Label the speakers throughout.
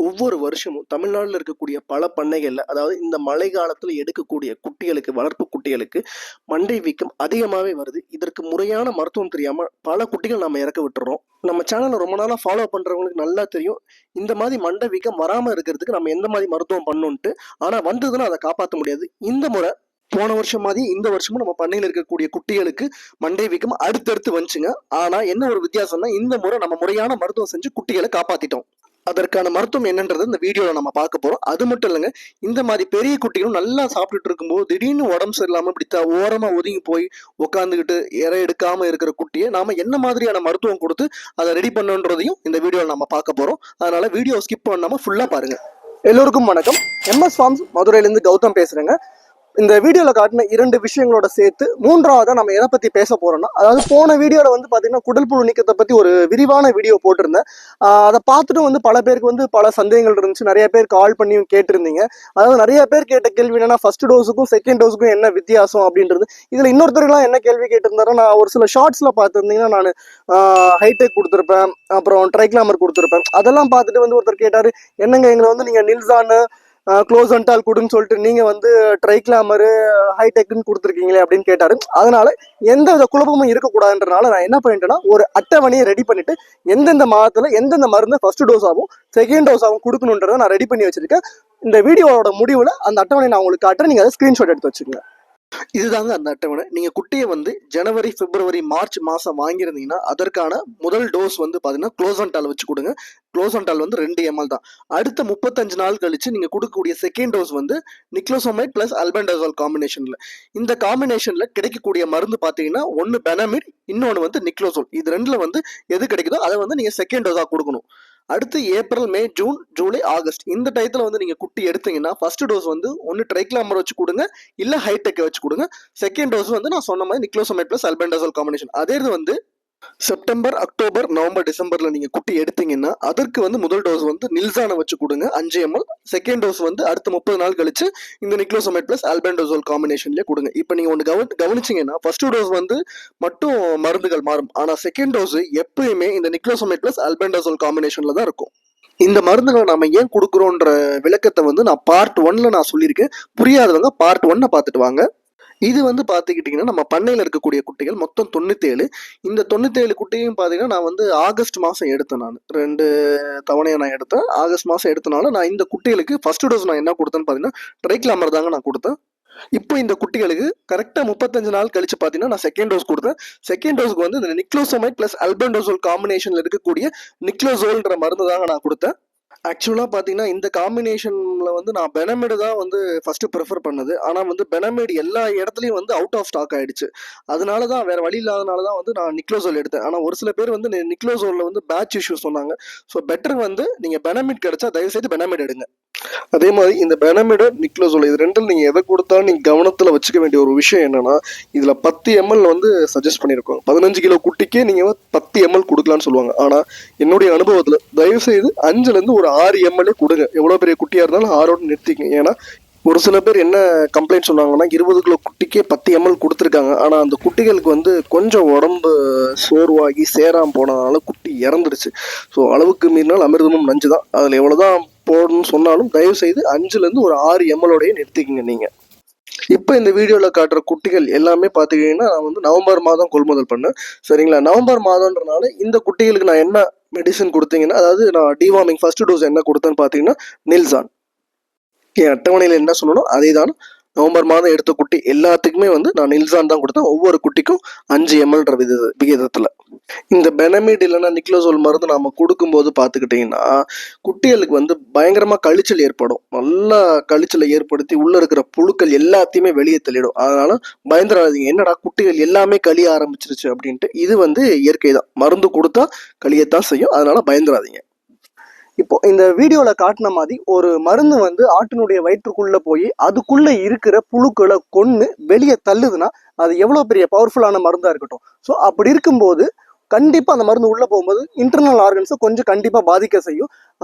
Speaker 1: ஒவ்வொரு வருஷமும் தமிழ்நாட்டில் இருக்கக்கூடிய பல பண்ணைகளில், அதாவது இந்த மழை காலத்தில் எடுக்கக்கூடிய குட்டிகளுக்கு, வளர்ப்பு குட்டிகளுக்கு மண்டை வீக்கம் அதிகமாகவே வருது. இதற்கு முறையான மருத்துவம் தெரியாமல் பல குட்டிகள் நம்ம இறக்க விட்டுறோம். நம்ம சேனலை ரொம்ப நாளாக ஃபாலோ பண்ணுறவங்களுக்கு நல்லா தெரியும் இந்த மாதிரி மண்டை வீக்கம் வராமல் இருக்கிறதுக்கு நம்ம எந்த மாதிரி மருத்துவம் பண்ணணுன்ட்டு. ஆனால் வந்ததுன்னா அதை காப்பாற்ற முடியாது. இந்த முறை போன வருஷம் மாதிரி இந்த வருஷமும் நம்ம பண்ணையில் இருக்கக்கூடிய குட்டிகளுக்கு மண்டை வீக்கம் அடுத்தடுத்து வந்துச்சுங்க. ஆனால் என்ன ஒரு வித்தியாசம்னா, இந்த முறை நம்ம முறையான மருத்துவம் செஞ்சு குட்டிகளை காப்பாற்றிட்டோம். அதற்கான மருத்துவம் என்னன்றது இந்த வீடியோவில் நம்ம பார்க்க போகிறோம். அது மட்டும் இல்லைங்க, இந்த மாதிரி பெரிய குட்டிகளும் நல்லா சாப்பிட்டுட்டு இருக்கும்போது திடீர்னு உடம்பு சரியில்லாமல் இப்படி ஓரமாக ஒதுங்கி போய் உட்காந்துக்கிட்டு இறை எடுக்காமல் இருக்கிற குட்டியை நாம் என்ன மாதிரியான மருத்துவம் கொடுத்து அதை ரெடி பண்ணுன்றதையும் இந்த வீடியோவில் நம்ம பார்க்க போகிறோம். அதனால் வீடியோ ஸ்கிப் பண்ணாமல் ஃபுல்லாக பாருங்கள். எல்லோருக்கும் வணக்கம். MS ஃபார்ம்ஸ் மதுரையிலேருந்து கௌதம் பேசுகிறேங்க. இந்த வீடியோவில் காட்டின 2 விஷயங்களோட சேர்த்து மூன்றாவதாக நம்ம எதை பற்றி பேச போகிறோம்னா, அதாவது போன வீடியோவில் வந்து பார்த்தீங்கன்னா குடல் புழு நீக்கத்தை பற்றி ஒரு விரிவான வீடியோ போட்டிருந்தேன். அதை பார்த்துட்டு பல பேருக்கு பல சந்தேகங்கள் இருந்துச்சு. நிறைய பேர் கால் பண்ணி கேட்டிருந்தீங்க. அதாவது நிறைய பேர் கேட்ட கேள்வி என்னன்னா, ஃபர்ஸ்ட் டோஸுக்கும் செகண்ட் டோஸுக்கும் என்ன வித்தியாசம் அப்படின்றது. இதில் இன்னொருத்தருக்குலாம் என்ன கேள்வி கேட்டிருந்தாரோ, நான் ஒரு சில ஷார்ட்ஸில் பார்த்துருந்தீங்கன்னா நான் ஹைடெக் கொடுத்துருப்பேன், அப்புறம் ட்ரைக்ளாமர் கொடுத்துருப்பேன். அதெல்லாம் பார்த்துட்டு ஒருத்தர் கேட்டார், என்னங்க எங்களை நீங்கள் நில்சான்னு க்ளோசன்டால் கொடுன்னு சொல்லிட்டு நீங்கள் ட்ரைக்ளாமரு ஹைடெக்னு கொடுத்துருக்கீங்களே அப்படின்னு கேட்டார். அதனால எந்த வித குழப்பமும் இருக்கக்கூடாதுன்றனால நான் என்ன பண்ணிட்டேன்னா, ஒரு அட்டவணையை ரெடி பண்ணிட்டு எந்தெந்த மாதத்தில் எந்தெந்த மருந்து ஃபர்ஸ்ட் டோஸாகவும் செகண்ட் டோஸாகவும் கொடுக்கணுன்றதை நான் ரெடி பண்ணி வச்சிருக்கேன். இந்த வீடியோவோட முடிவில் அந்த அட்டவணை நான் உங்களுக்கு காட்டுறேன். நீங்கள் அதை ஸ்க்ரீன்ஷாட் எடுத்து வச்சுக்கோங்க. இதுதாங்க அந்த அட்டவணை. நீங்க குட்டியை ஜனவரி, பிப்ரவரி, மார்ச் மாசம் வாங்கியிருந்தீங்கன்னா அதற்கான முதல் டோஸ் பாத்தீங்கன்னா க்ளோசன்டால் வச்சு கொடுங்க. க்ளோசன்டால் 2 ml தான். அடுத்த 35 நாள் கழிச்சு நீங்க கொடுக்கக்கூடிய செகண்ட் டோஸ் நிக்லோசோமைட் பிளஸ் அல்பெண்டசோல் காம்பினேஷன்ல. இந்த காம்பினேஷன்ல கிடைக்கக்கூடிய மருந்து பாத்தீங்கன்னா ஒன்னு பெனமிட், இன்னொன்னு நிக்லோசோல். இது ரெண்டுல எது கிடைக்குதோ அதை நீங்க செகண்ட் டோஸா கொடுக்கணும். அடுத்து ஏப்ரல், மே, ஜூன், ஜூலை, ஆகஸ்ட் இந்த டயத்தில் நீங்கள் குட்டி எடுத்தீங்கன்னா ஃபர்ஸ்ட் டோஸ் ஒன்று ட்ரைக்ளாமர் வச்சு கொடுங்க, இல்லை ஹைடெக்கை வச்சு கொடுங்க. செகண்ட் டோஸ் நான் சொன்ன மாதிரி நிக்லோசோமைட் ப்ளஸ் அல்பெண்டசோல் காம்பினேஷன். அதே இது செப்டம்பர், அக்டோபர், நவம்பர், டிசம்பர்ல நீங்க குட்டி எடுத்தீங்கன்னா அதற்கு முதல் டோஸ் நில்சானை வச்சு கொடுங்க 5 ml. செகண்ட் டோஸ் அடுத்த 30 நாள் கழிச்சு இந்த நிக்லோசோமைட் பிளஸ் அல்பெண்டசோல் காம்பினேஷன்லயே கொடுங்க. இப்போ நீங்க ஒன்று கவனிச்சீங்கன்னா ஃபர்ஸ்ட் டோஸ் மட்டும் மருந்துகள் மாறும். ஆனா செகண்ட் டோஸ் எப்பயுமே இந்த நிக்லோசோமைட் பிளஸ் அல்பெண்டசோல் காம்பினேஷன்ல தான் இருக்கும். இந்த மருந்துகளை நம்ம ஏன் கொடுக்குறோன்ற விளக்கத்தை நான் பார்ட் 1ல நான் சொல்லியிருக்கேன். புரியாதவங்க பார்ட் 1 பார்த்துட்டு வாங்க. இது பார்த்துக்கிட்டிங்கன்னா நம்ம பண்ணையில் இருக்கக்கூடிய குட்டிகள் மொத்தம் 97. இந்த 97 குட்டியும் பார்த்தீங்கன்னா நான் ஆகஸ்ட் மாதம் எடுத்தேன். நான் 2 தவணையை நான் எடுத்தேன். ஆகஸ்ட் மாதம் எடுத்தனால நான் இந்த குட்டிகளுக்கு ஃபர்ஸ்ட் டோஸ் நான் என்ன கொடுத்தேன்னு பார்த்தீங்கன்னா ட்ரைக்ளாமர் தாங்க நான் கொடுத்தேன். இப்போ இந்த குட்டிகளுக்கு கரெக்டாக 35 நாள் கழிச்சு பார்த்தீங்கன்னா நான் செகண்ட் டோஸ் கொடுத்தேன். செகண்ட் டோஸ்க்கு இந்த நிக்லோசோமைட் பிளஸ் அல்பெண்டசோல் காம்பினேஷனில் இருக்கக்கூடிய நிக்லோசோல்ன்ற மருந்து தாங்க நான் கொடுத்தேன். ஆக்சுவலாக பார்த்தீங்கன்னா இந்த காம்பினேஷனில் நான் பெனமிடு தான் ஃபர்ஸ்ட் ப்ரிஃபர் பண்ணது. ஆனால் பெனமிடு எல்லா இடத்துலையும் அவுட் ஆஃப் ஸ்டாக் ஆயிடுச்சு. அதனால தான் வேற வழி இல்லாதனால தான் நான் நிக்லோசோல் எடுத்தேன். ஆனால் ஒரு சில பேர் நிக்லோசோலில் பேட்ச் இஷ்யூ சொன்னாங்க. ஸோ பெட்டர் நீங்கள் பெனமிட் கிடைச்சா தயவுசெய்து பெனமிட் எடுங்க. அதே மாதிரி இந்த பெனமிடு, நிக்லோசோல் இது ரெண்டில் நீங்கள் எதை கொடுத்தாலும் நீங்கள் கவனத்தில் வச்சுக்க வேண்டிய ஒரு விஷயம் என்னன்னா, இதில் 10 ml சஜஸ்ட் பண்ணியிருக்கோம். 15 கிலோ குட்டிக்கே நீங்கள் 10 ml கொடுக்கலான்னு சொல்லுவாங்க. ஆனால் என்னுடைய அனுபவத்தில் தயவுசெய்து 5லேருந்து ஒரு 6 ml கொடுங்க. எவ்வளோ பெரிய குட்டியாக இருந்தாலும் 6ஓடு நிறுத்திங்க. ஏன்னா ஒரு சில பேர் என்ன கம்ப்ளைண்ட் சொன்னாங்கன்னா, 20 கிலோ குட்டிக்கே 10 ml கொடுத்துருக்காங்க. ஆனால் அந்த குட்டிகளுக்கு கொஞ்சம் உடம்பு சோர்வாகி சேராமல் போனதுனால குட்டி இறந்துருச்சு. ஸோ அளவுக்கு மீறினால் அமிர்தமும் நஞ்சு தான். அதில் எவ்வளோதான் போடணும்னு சொன்னாலும் தயவு செய்து 5லேருந்து ஒரு 6 ml நிறுத்திக்கிங்க நீங்கள். இப்போ இந்த வீடியோவில் காட்டுற குட்டிகள் எல்லாமே பார்த்துக்கிட்டிங்கன்னா நான் நவம்பர் மாதம் கொள்முதல் பண்ணேன். சரிங்களா? நவம்பர் மாதம்ன்றனால இந்த குட்டிகளுக்கு நான் என்ன மெடிசன் கொடுத்தீங்கன்னா, அதாவது நான் டிவார்மிங் ஃபர்ஸ்ட் டோஸ் என்ன கொடுத்தேன்னு பார்த்தீங்கன்னா நில்சான். என் அட்டவணையில் என்ன சொல்லணும் அதே தான். நவம்பர் மாதம் எடுத்த குட்டி எல்லாத்துக்குமே நான் நில்சான் தான் கொடுத்தேன். ஒவ்வொரு குட்டிக்கும் 5 ml விகிதத்தில். இந்த பெனமிட் இல்லைன்னா நிக்லோசோல் மருந்து நாம் கொடுக்கும்போது பார்த்துக்கிட்டிங்கன்னா குட்டிகளுக்கு பயங்கரமாக கழிச்சல் ஏற்படும். நல்லா கழிச்சலை ஏற்படுத்தி உள்ளே இருக்கிற புழுக்கள் எல்லாத்தையுமே வெளியே தள்ளிடும். அதனால பயந்துடாதீங்க, என்னடா குட்டிகள் எல்லாமே கழிய ஆரம்பிச்சிருச்சு அப்படின்ட்டு. இது இயற்கை தான். மருந்து கொடுத்தா கழியத்தான் செய்யும். அதனால பயந்துடாதீங்க. இப்போ இந்த வீடியோவில் காட்டின மாதிரி ஒரு மருந்து ஆட்டினுடைய வயிற்றுக்குள்ளே போய் அதுக்குள்ளே இருக்கிற புழுக்களை கொன்று வெளியே தள்ளுதுன்னா அது எவ்வளோ பெரிய பவர்ஃபுல்லான மருந்தாக இருக்கட்டும். ஸோ அப்படி இருக்கும்போது கண்டிப்பாக அந்த மருந்து உள்ளே போகும்போது இன்டர்னல் ஆர்கன்ஸை கொஞ்சம் கண்டிப்பாக பாதிக்க செய்யும்.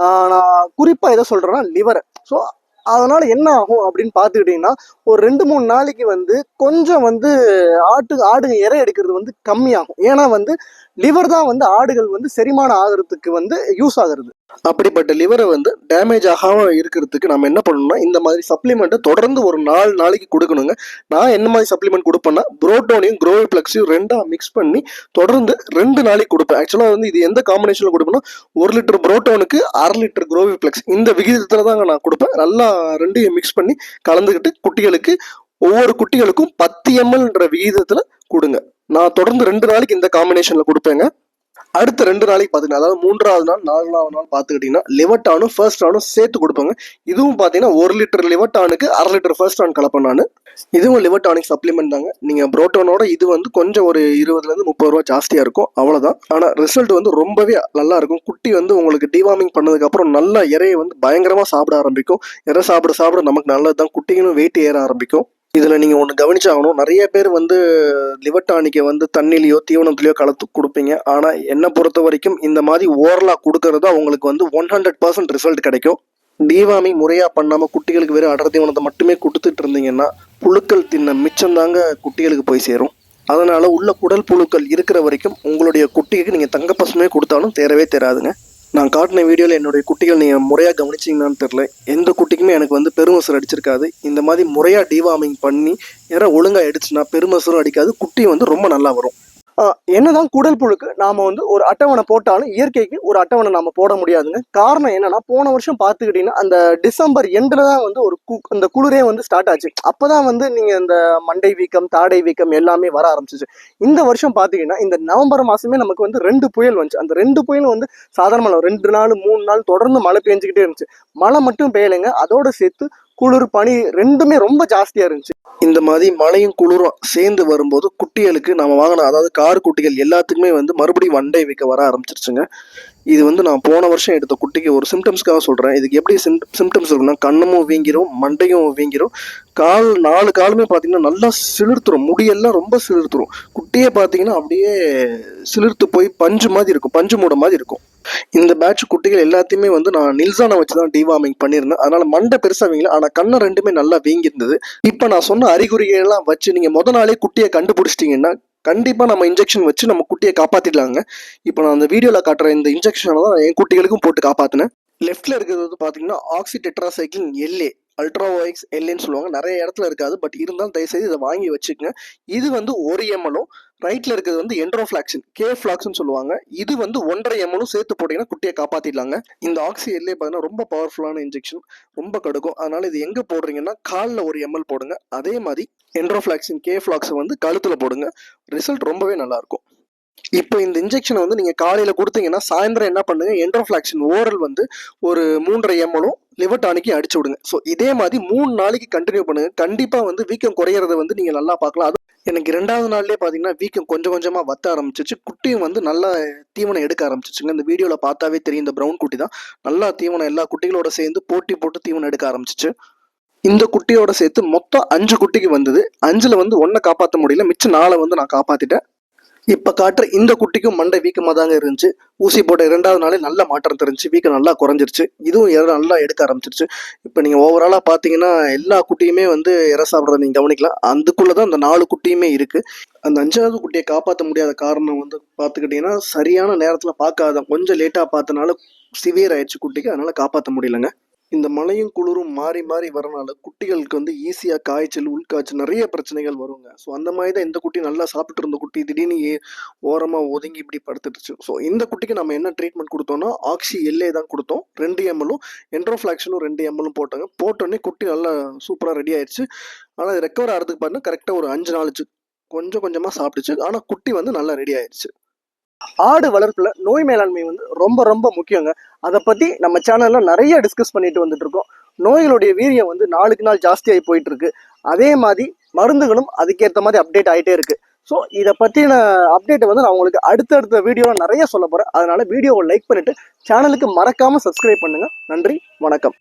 Speaker 1: நான் குறிப்பாக எதை சொல்கிறேன்னா லிவரை. ஸோ அதனால என்ன ஆகும் அப்படின்னு பார்த்துக்கிட்டிங்கன்னா, ஒரு 2-3 நாளைக்கு கொஞ்சம் ஆடுங்க இறை எடுக்கிறது கம்மியாகும். ஏன்னா லிவர் தான் ஆடுகள் செரிமானம் ஆகிறதுக்கு யூஸ் ஆகுறது. அப்படிப்பட்ட லிவரை டேமேஜ் ஆகாமல் இருக்கிறதுக்கு நம்ம என்ன பண்ணணும்னா இந்த மாதிரி சப்ளிமெண்ட்டை தொடர்ந்து ஒரு 4 நாளைக்கு கொடுக்கணுங்க. நான் என்ன மாதிரி சப்ளிமெண்ட் கொடுப்பேன்னா புரோட்டோனையும் குரோவிப்ளெக்ஸையும் ரெண்டாக மிக்ஸ் பண்ணி தொடர்ந்து 2 நாளைக்கு கொடுப்பேன். ஆக்சுவலாக வந்து இது எந்த காம்பினேஷனில் கொடுப்பேன்னா 1 லிட்டர் புரோட்டோனுக்கு 1/2 லிட்டர் குரோவிப்ளெக்ஸ் இந்த விகிதத்தில் தாங்க நான் கொடுப்பேன். நல்லா ரெண்டையும் மிக்ஸ் பண்ணி கலந்துக்கிட்டு குட்டிகளுக்கு ஒவ்வொரு குட்டிகளுக்கும் 10 mlன்ற விகிதத்தில் கொடுங்க. நான் தொடர்ந்து 2 நாளைக்கு இந்த காம்பினேஷனில் கொடுப்பேங்க. அடுத்த 2 நாளைக்கு பார்த்தீங்கன்னா அதாவது 3வது நாள் 4வது நாள் பார்த்துக்கிட்டிங்கன்னா லிவர்டானும் ஃபர்ஸ்ட் ஆனும் சேர்த்து கொடுப்பாங்க. இதுவும் பார்த்தீங்கன்னா 1 லிட்டர் லிவர்டானுக்கு 1/2 லிட்டர் ஃபர்ஸ்ட் ஆன் கலப்பேன் நான். இதுவும் லிவர்டானிக் சப்ளிமெண்ட் தாங்க. நீங்கள் புரோட்டோனோட இது வந்து கொஞ்சம் ஒரு 20லேருந்து 30 ரூபா ஜாஸ்தியாக இருக்கும், அவ்வளோதான். ஆனால் ரிசல்ட் வந்து ரொம்பவே நல்லா இருக்கும். குட்டி வந்து உங்களுக்கு டிவார்மிங் பண்ணதுக்கப்புறம் நல்லா இறையை வந்து பயங்கரமாக சாப்பிட ஆரம்பிக்கும். இறை சாப்பிட சாப்பிட நமக்கு நல்லது தான், குட்டிகளும் வெயிட் ஏற ஆரம்பிக்கும். இதில் நீங்கள் ஒன்று கவனிச்சாகணும், நிறைய பேர் வந்து லிவர் டானிக்கை வந்து தண்ணிலையோ தீவனத்துலையோ கலந்து கொடுப்பீங்க. ஆனால் என்னை பொறுத்த வரைக்கும் இந்த மாதிரி ஓரலாக கொடுக்கறது அவங்களுக்கு வந்து 100% ரிசல்ட் கிடைக்கும். டிவார்மிங் முறையாக பண்ணாமல் குட்டிகளுக்கு வெறும் அடர் தீவனத்தை மட்டுமே கொடுத்துட்டு இருந்தீங்கன்னா புழுக்கள் தின்ன மிச்சம் தாங்க குட்டிகளுக்கு போய் சேரும். அதனால் உள்ள குடல் புழுக்கள் இருக்கிற வரைக்கும் உங்களுடைய குட்டிக்கு நீங்கள் தங்க பசுமே கொடுத்தாலும் தேரவே தேராதுங்க. நான் காட்டின வீடியோவில் என்னுடைய குட்டிகள் நீங்கள் முறையாக கவனிச்சிங்கன்னு தெரில, எந்த குட்டிக்குமே எனக்கு வந்து பெருமசர் அடிச்சிருக்காது. இந்த மாதிரி முறையாக டிவார்மிங் பண்ணி யாராவது ஒழுங்காக அடிச்சுன்னா பெருமசரும் அடிக்காது, குட்டி வந்து ரொம்ப நல்லா வரும். என்னதான் குடல் புழுக்கு நாம வந்து ஒரு அட்டவணை போட்டாலும் இயற்கைக்கு ஒரு அட்டவணை நாம போட முடியாதுங்க. காரணம் என்னன்னா போன வருஷம் பார்த்துக்கிட்டீங்கன்னா அந்த டிசம்பர் எண்டில் தான் வந்து அந்த குளிரே வந்து ஸ்டார்ட் ஆச்சு. அப்போதான் வந்து நீங்கள் இந்த மண்டை வீக்கம் தாடை வீக்கம் எல்லாமே வர ஆரம்பிச்சிச்சு. இந்த வருஷம் பார்த்தீங்கன்னா இந்த நவம்பர் மாதமே நமக்கு வந்து 2 புயல் வந்துச்சு. அந்த 2 புயலும் வந்து சாதாரண மழை 2 நாள் 3 நாள் தொடர்ந்து மழை பெஞ்சுக்கிட்டே இருந்துச்சு. மழை மட்டும் பெய்யலைங்க, அதோட சேர்த்து குளிர் பனி ரெண்டுமே ரொம்ப ஜாஸ்தியாக இருந்துச்சு. இந்த மாதிரி மழையும் குளிரும் சேர்ந்து வரும்போது குட்டிகளுக்கு நம்ம வாங்கின அதாவது கார் குட்டிகள் எல்லாத்துக்குமே வந்து மறுபடியும் வண்டை வைக்க வர ஆரம்பிச்சிருச்சுங்க. இது வந்து நான் போன வருஷம் எடுத்த குட்டிக்கு ஒரு சிம்டம்ஸ்க்காக சொல்கிறேன். இதுக்கு எப்படி சிம்டம்ஸ் இருக்குன்னா கண்ணமும் வீங்கிரும், மண்டையும் வீங்கிரும், 4 காலுமே பார்த்தீங்கன்னா நல்லா சிலிர்த்துரும், முடியெல்லாம் ரொம்ப சிலிர்த்துரும். குட்டியே பார்த்தீங்கன்னா அப்படியே சிலிர்த்து போய் பஞ்சு மாதிரி இருக்கும், பஞ்சு மூட மாதிரி இருக்கும். இந்த பேட்ச் குட்டிகள் எல்லாத்தையுமே வந்து நான் நில்சானை வச்சு தான் டிவார்மிங் பண்ணியிருந்தேன். அதனால மண்டை பெருசாக வீங்கல, ஆனால் கண்ணை ரெண்டுமே நல்லா வீங்கியிருந்தது. இப்போ நான் சொன்ன அறிகுறிகள்லாம் வச்சு நீங்கள் முத நாளே குட்டியை கண்டுபிடிச்சிட்டிங்கன்னா கண்டிப்பாக நம்ம இன்ஜெக்ஷன் வச்சு நம்ம குட்டியை காப்பாற்றிடலாங்க. இப்போ நான் அந்த வீடியோவில் காட்டுற இந்த இன்ஜெக்ஷனை தான் என் குட்டிகளுக்கும் போட்டு காப்பாற்றினேன். லெஃப்ட்டில் இருக்கிறது வந்து பார்த்தீங்கன்னா ஆக்சி டெட்ராசைக்ளின் எல்ஏ அல்ட்ராவோஎக்ஸ் எல்ஏன்னு சொல்லுவாங்க. நிறைய இடத்துல இருக்காது, பட் இருந்தாலும் தயவுசெய்து இதை வாங்கி வச்சுக்கோங்க. இது வந்து 1 ml. ரைட்டில் இருக்கிறது வந்து என்ட்ரோஃப்ளாக்சின் கேஃப்ளாக்ஸ்ன்னு சொல்லுவாங்க. இது வந்து 1.5 ml சேர்த்து போட்டிங்கன்னா குட்டியை காப்பாற்றிடலாங்க. இந்த ஆக்சி எல்ஏ பார்த்தீங்கன்னா ரொம்ப பவர்ஃபுல்லான இன்ஜெக்ஷன், ரொம்ப கடுக்கும். அதனால் இது எங்கே போடுறீங்கன்னா காலில் 1 ml போடுங்க. அதே மாதிரி என்ட்ரோஃப்ளாக்சின் கேஃப்ளாக்ஸை வந்து கழுத்தில் போடுங்க. ரிசல்ட் ரொம்பவே நல்லாயிருக்கும். இப்போ இந்த இன்ஜெக்ஷனை வந்து நீங்கள் காலையில் கொடுத்தீங்கன்னா சாயந்தரம் என்ன பண்ணுங்க, என்ட்ரோஃப்ளாக்சின் ஓரல் வந்து ஒரு 3.5 ml லிவர் டானிக்கு அடிச்சு விடுங்க. ஸோ இதே மாதிரி 3 நாளைக்கு கண்டினியூ பண்ணுங்க. கண்டிப்பாக வந்து வீக்கம் குறையிறத வந்து நீங்கள் நல்லா பார்க்கலாம். அது எனக்கு 2வது நாள்லேயே பார்த்தீங்கன்னா வீக்கம் கொஞ்சம் கொஞ்சமாக வத்த ஆரம்பிச்சிச்சு. குட்டியும் வந்து நல்லா தீவனம் எடுக்க ஆரம்பிச்சிச்சுங்க. இந்த வீடியோவில் பார்த்தாவே தெரியும், இந்த ப்ரௌன் குட்டி தான் நல்லா தீவனம் எல்லா குட்டிகளோட சேர்ந்து போட்டி போட்டு தீவனம் எடுக்க ஆரம்பிச்சிச்சு. இந்த குட்டியோட சேர்த்து மொத்தம் 5 குட்டிக்கு வந்தது. 5ல் வந்து 1 காப்பாற்ற முடியல, மிச்சம் 4 வந்து நான் காப்பாற்றிட்டேன். இப்போ காட்டுற இந்த குட்டிக்கும் மண்டை வீக்கமாக தாங்க இருந்துச்சு. ஊசி போட்ட 2வது நாளே நல்ல மாற்றம் தெரிஞ்சு, வீக்கம் நல்லா குறைஞ்சிருச்சு. இதுவும் நல்லா எடுக்க ஆரம்பிச்சிருச்சு. இப்போ நீங்கள் ஓவராலாக பார்த்தீங்கன்னா எல்லா குட்டியுமே வந்து இறை சாப்பிட்றத நீங்கள் கவனிக்கலாம். அதுக்குள்ளே தான் அந்த 4 குட்டியுமே இருக்குது. அந்த 5வது குட்டியை காப்பாற்ற முடியாத காரணம் வந்து பார்த்துக்கிட்டிங்கன்னா சரியான நேரத்தில் பார்க்காத, கொஞ்சம் லேட்டாக பார்த்தனால சிவியர் ஆயிடுச்சு குட்டிக்கு, அதனால் காப்பாற்ற முடியலங்க. இந்த மழையும் குளிரும் மாறி மாறி வரனால குட்டிகளுக்கு வந்து ஈஸியாக காய்ச்சல், உள்காய்ச்சல் நிறைய பிரச்சனைகள் வருங்க. ஸோ அந்த மாதிரி தான் இந்த குட்டி நல்லா சாப்பிட்டு இருந்த குட்டி திடீர்னு ஓரமாக ஒதுங்கி இப்படி படுத்துட்டுச்சு. ஸோ இந்த குட்டிக்கு நம்ம என்ன ட்ரீட்மெண்ட் கொடுத்தோம்னா ஆக்சி எல்ஏ தான் கொடுத்தோம். 2 ml என்ட்ரோஃப்ளாக்ஷனும் 2 ml போட்டாங்க. போட்டோடனே குட்டி நல்லா சூப்பராக ரெடி ஆயிடுச்சு. ஆனால் அது ரெக்கவர் ஆகிறதுக்கு பார்த்தீங்கன்னா கரெக்டாக ஒரு 5 நாளுச்சு. கொஞ்சம் கொஞ்சமாக சாப்பிட்டுச்சு, ஆனால் குட்டி வந்து நல்லா ரெடி ஆயிடுச்சு. ஆடு வளர்ப்புல நோய் மேலாண்மை வந்து ரொம்ப ரொம்ப முக்கியங்க. அதை பத்தி நம்ம சேனல்ல நிறைய டிஸ்கஸ் பண்ணிட்டு வந்துட்டு இருக்கோம். நோய்களுடைய வீரியம் வந்து நாளுக்கு நாள் ஜாஸ்தியாகி போயிட்டு இருக்கு. அதே மாதிரி மருந்துகளும் அதுக்கேற்ற மாதிரி அப்டேட் ஆகிட்டே இருக்கு. ஸோ இதை பற்றின அப்டேட்டை வந்து நான் உங்களுக்கு அடுத்தடுத்த வீடியோவில் நிறைய சொல்ல போகிறேன். அதனால வீடியோவை லைக் பண்ணிட்டு சேனலுக்கு மறக்காமல் சப்ஸ்கிரைப் பண்ணுங்க. நன்றி, வணக்கம்.